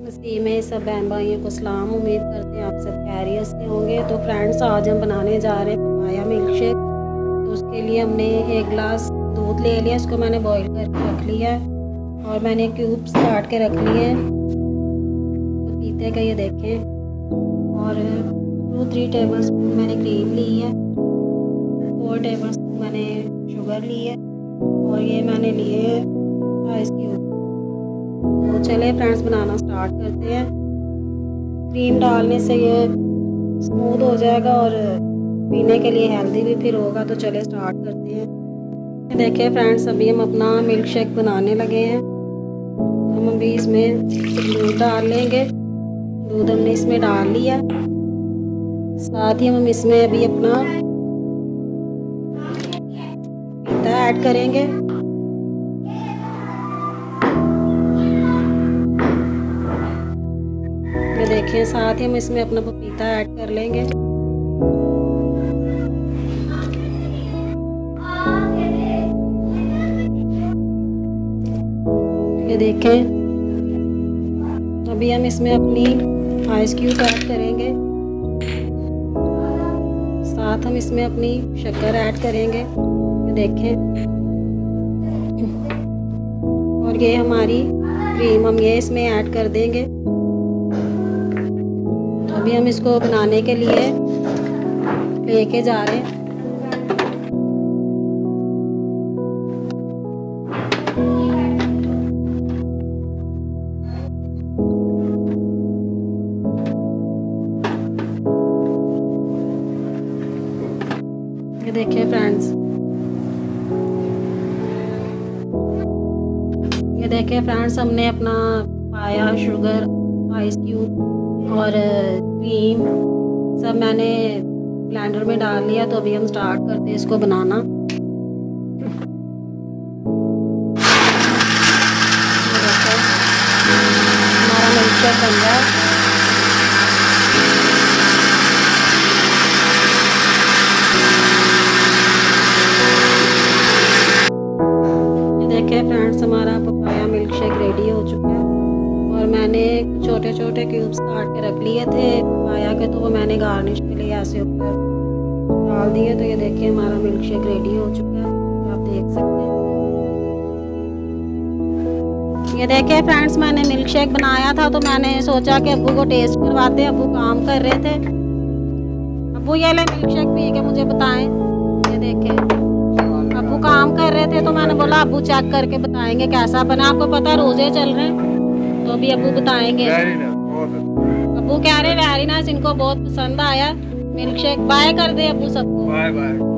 मसीह में सब बहन भाइयों को सलाम। उम्मीद करते हैं आप सब खैरियत से होंगे। तो फ्रेंड्स, आज हम बनाने जा रहे हैं पपाया मिल्क शेक। तो उसके लिए हमने 1 गिलास दूध ले लिया, इसको मैंने बॉईल करके रख लिया है और मैंने क्यूब्स काट के रख लिए हैं पपीते का, ये देखें। और 2-3 टेबल स्पून मैंने क्रीम ली है, 4 टेबल स्पून मैंने शुगर ली है और ये मैंने लिए आइस क्यूब। तो चले फ्रेंड्स, बनाना स्टार्ट करते हैं। क्रीम डालने से ये स्मूथ हो जाएगा और पीने के लिए हेल्दी भी फिर होगा। तो चले स्टार्ट करते हैं। देखिए फ्रेंड्स, अभी हम अपना मिल्क शेक बनाने लगे हैं। हम अभी इसमें दूध डाल लेंगे। दूध हमने इसमें डाल लिया, साथ ही हम इसमें अभी अपना पपीता ऐड करेंगे। ये देखिए, साथ ही हम इसमें अपना पपीता ऐड कर लेंगे। ये देखें, अभी हम इसमें अपनी आइस क्यूब ऐड करेंगे, साथ हम इसमें अपनी शक्कर ऐड करेंगे। ये देखें, और ये हमारी क्रीम हम ये इसमें ऐड कर देंगे। तो अभी हम इसको बनाने के लिए लेके जा रहे हैं। ये देखिए फ्रेंड्स, हमने अपना पाया, शुगर, आइस क्यूब और क्रीम सब मैंने ब्लेंडर में डाल लिया। तो अभी हम स्टार्ट करते हैं इसको बनाना। हमारा मिल्क शेक बन रहा है। देखिए फ्रेंड्स, हमारा पपाया मिल्क शेक रेडी हो चुका है और मैंने छोटे छोटे क्यूब्स काट के रख लिए थे पपाया के, तो वो मैंने गार्निश के लिए ऐसे ऊपर डाल दिए। तो ये देखिए, हमारा मिल्क शेक रेडी हो चुका है, आप देख सकते हैं। ये देखिए फ्रेंड्स, मैंने मिल्क शेक बनाया था तो मैंने सोचा कि अब्बू को टेस्ट करवाते हैं। अब्बू काम कर रहे थे। अब्बू ये ले मिल्क शेक पी के मुझे बताएं। ये देखें, अब्बू काम कर रहे थे तो मैंने बोला अब्बू चेक करके बताएंगे कैसा बना। आपको पता है रोजे चल रहे हैं, तो अभी अब्बू बताएंगे। अब्बू कह रहे वेरी नाइस, इनको बहुत पसंद आया मिल्क शेक। बाय कर दे अब्बू सबको। Bye bye.